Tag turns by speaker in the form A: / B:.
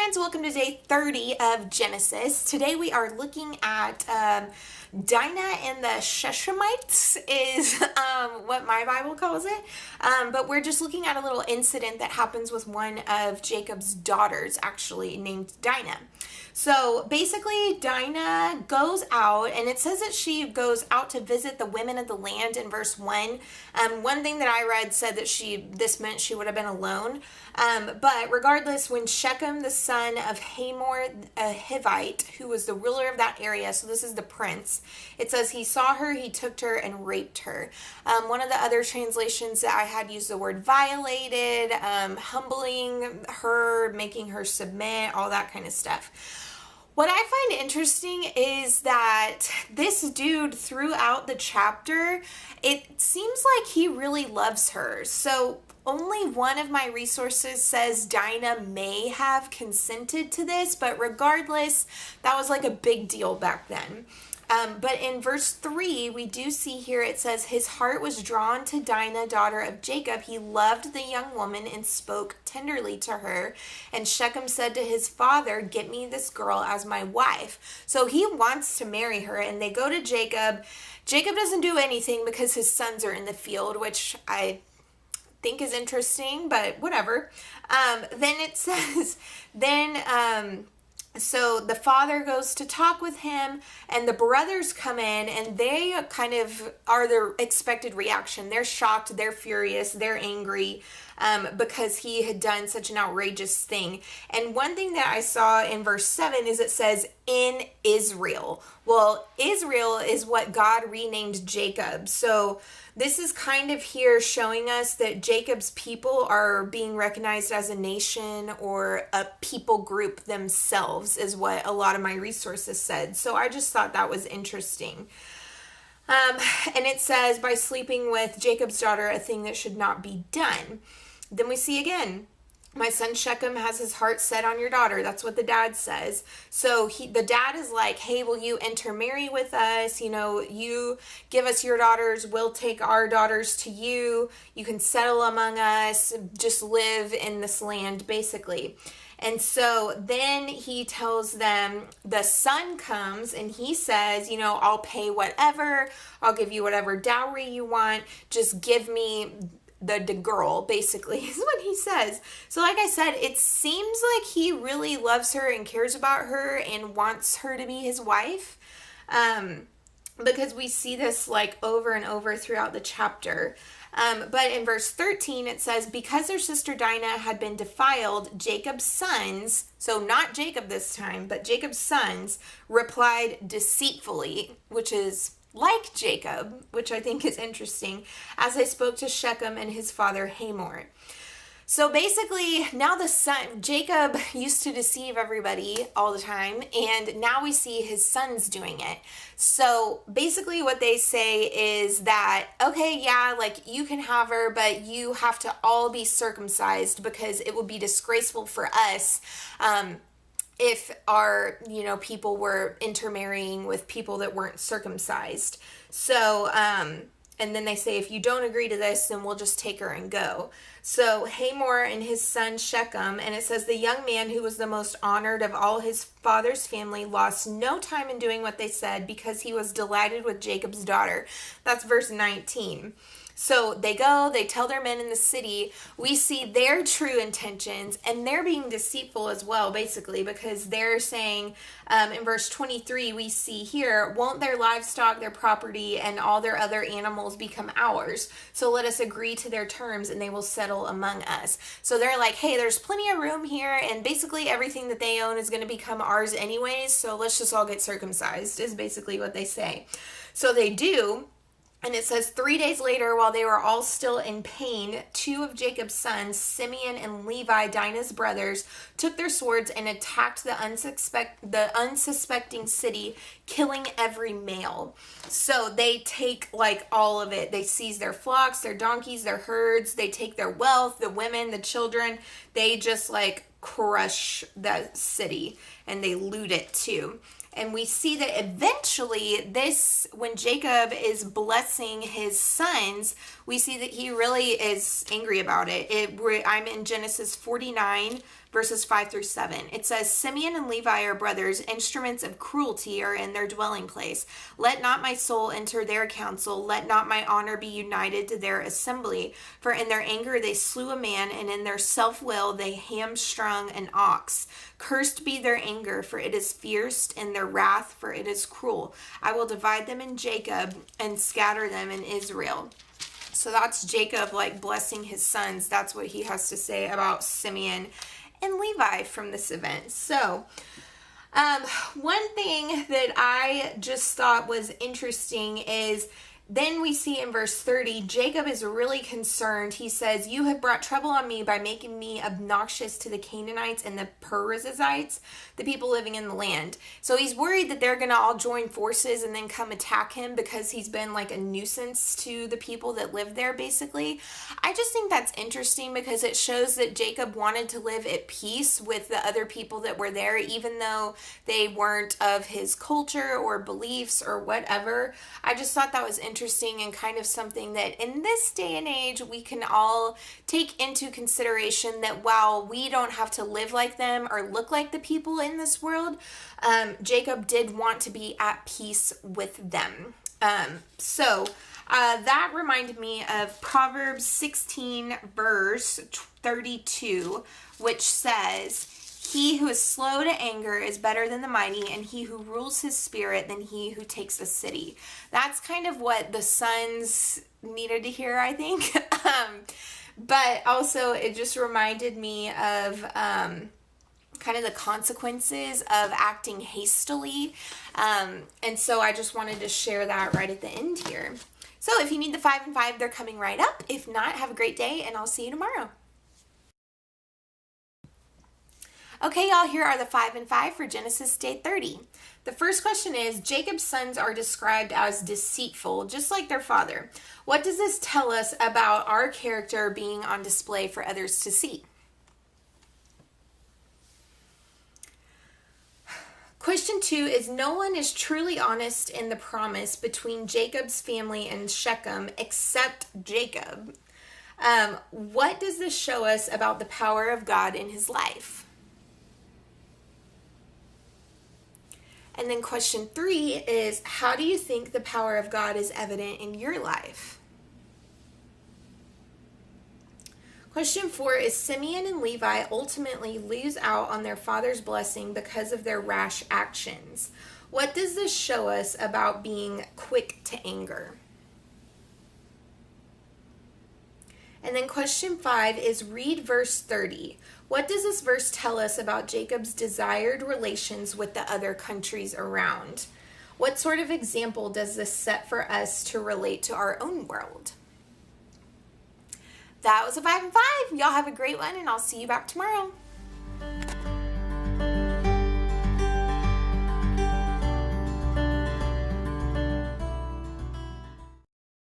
A: friends, welcome to day 30 of Genesis. Today we are looking at Dinah and the Shechemites is what my Bible calls it. But we're just looking at a little incident that happens with one of Jacob's daughters, actually named Dinah. So basically Dinah goes out, and it says that she goes out to visit the women of the land in verse 1. One thing that I read said that this meant she would have been alone. But regardless, when Shechem, the son of Hamor, a Hivite, who was the ruler of that area, so this is the prince, it says he saw her, he took her, and raped her. One of the other translations that I had used the word violated, humbling her, making her submit, all that kind of stuff. What I find interesting is that this dude throughout the chapter, it seems like he really loves her. So only one of my resources says Dinah may have consented to this, but regardless, that was like a big deal back then. But in verse 3, we do see here it says, his heart was drawn to Dinah, daughter of Jacob. He loved the young woman and spoke tenderly to her. And Shechem said to his father, get me this girl as my wife. So he wants to marry her, and they go to Jacob. Jacob doesn't do anything because his sons are in the field, which I think is interesting, but whatever. Then it says, so the father goes to talk with him, and the brothers come in, and they kind of are the expected reaction. They're shocked, they're furious, they're angry because he had done such an outrageous thing. And one thing that I saw in verse 7 is it says, in Israel. Well, Israel is what God renamed Jacob. So this is kind of here showing us that Jacob's people are being recognized as a nation or a people group themselves, is what a lot of my resources said. So I just thought that was interesting. And it says, by sleeping with Jacob's daughter, a thing that should not be done. Then we see again, my son Shechem has his heart set on your daughter. That's what the dad says. So the dad is like, hey, will you intermarry with us? You know, you give us your daughters. We'll take our daughters to you. You can settle among us. Just live in this land, basically. And so then he tells them, the son comes and he says, you know, I'll pay whatever. I'll give you whatever dowry you want. Just give me the girl, basically, is what he says. So like I said, it seems like he really loves her and cares about her and wants her to be his wife, because we see this like over and over throughout the chapter. But in verse 13, it says, because their sister Dinah had been defiled, Jacob's sons, so not Jacob this time, but Jacob's sons, replied deceitfully, which is like Jacob, which I think is interesting, as they spoke to Shechem and his father Hamor. So basically, now Jacob used to deceive everybody all the time, and now we see his sons doing it. So basically what they say is that, okay, yeah, like you can have her, but you have to all be circumcised because it would be disgraceful for us, if our, people were intermarrying with people that weren't circumcised. So, and then they say, if you don't agree to this, then we'll just take her and go. So Hamor and his son Shechem, and it says the young man who was the most honored of all his father's family lost no time in doing what they said because he was delighted with Jacob's daughter. That's verse 19. So they go, they tell their men in the city, we see their true intentions, and they're being deceitful as well, basically, because they're saying, in verse 23, we see here, won't their livestock, their property, and all their other animals become ours? So let us agree to their terms, and they will settle among us. So they're like, hey, there's plenty of room here, and basically everything that they own is going to become ours anyways, so let's just all get circumcised, is basically what they say. So they do. And it says 3 days later, while they were all still in pain, two of Jacob's sons, Simeon and Levi, Dinah's brothers, took their swords and attacked the unsuspecting city, killing every male. So they take like all of it. They seize their flocks, their donkeys, their herds. They take their wealth, the women, the children. They just like crush that city, and they loot it too. And we see that eventually when Jacob is blessing his sons, we see that he really is angry about it. I'm in Genesis 49, verses 5 through 7. It says, Simeon and Levi are brothers, instruments of cruelty are in their dwelling place. Let not my soul enter their council, let not my honor be united to their assembly. For in their anger they slew a man, and in their self-will they hamstrung an ox. Cursed be their anger, for it is fierce, and their wrath, for it is cruel. I will divide them in Jacob and scatter them in Israel. So that's Jacob like blessing his sons. That's what he has to say about Simeon and Levi from this event. So one thing that I just thought was interesting is then we see in verse 30, Jacob is really concerned. He says, you have brought trouble on me by making me obnoxious to the Canaanites and the Perizzites, the people living in the land. So he's worried that they're going to all join forces and then come attack him because he's been like a nuisance to the people that live there, basically. I just think that's interesting because it shows that Jacob wanted to live at peace with the other people that were there, even though they weren't of his culture or beliefs or whatever. I just thought that was interesting and kind of something that in this day and age we can all take into consideration, that while we don't have to live like them or look like the people in this world, Jacob did want to be at peace with them. So that reminded me of Proverbs 16 verse 32, which says, he who is slow to anger is better than the mighty, and he who rules his spirit than he who takes a city. That's kind of what the sons needed to hear, I think. But also it just reminded me of kind of the consequences of acting hastily. And so I just wanted to share that right at the end here. So if you need the 5 and 5, they're coming right up. If not, have a great day, and I'll see you tomorrow. Okay, y'all, here are the 5 and 5 for Genesis day 30. The first question is, Jacob's sons are described as deceitful, just like their father. What does this tell us about our character being on display for others to see? Question 2 is, no one is truly honest in the promise between Jacob's family and Shechem except Jacob. What does this show us about the power of God in his life? And then question 3 is, how do you think the power of God is evident in your life? Question 4 is, Simeon and Levi ultimately lose out on their father's blessing because of their rash actions. What does this show us about being quick to anger? And then question 5 is, read verse 30. What does this verse tell us about Jacob's desired relations with the other countries around? What sort of example does this set for us to relate to our own world? That was a 5 and 5. Y'all have a great one, and I'll see you back tomorrow.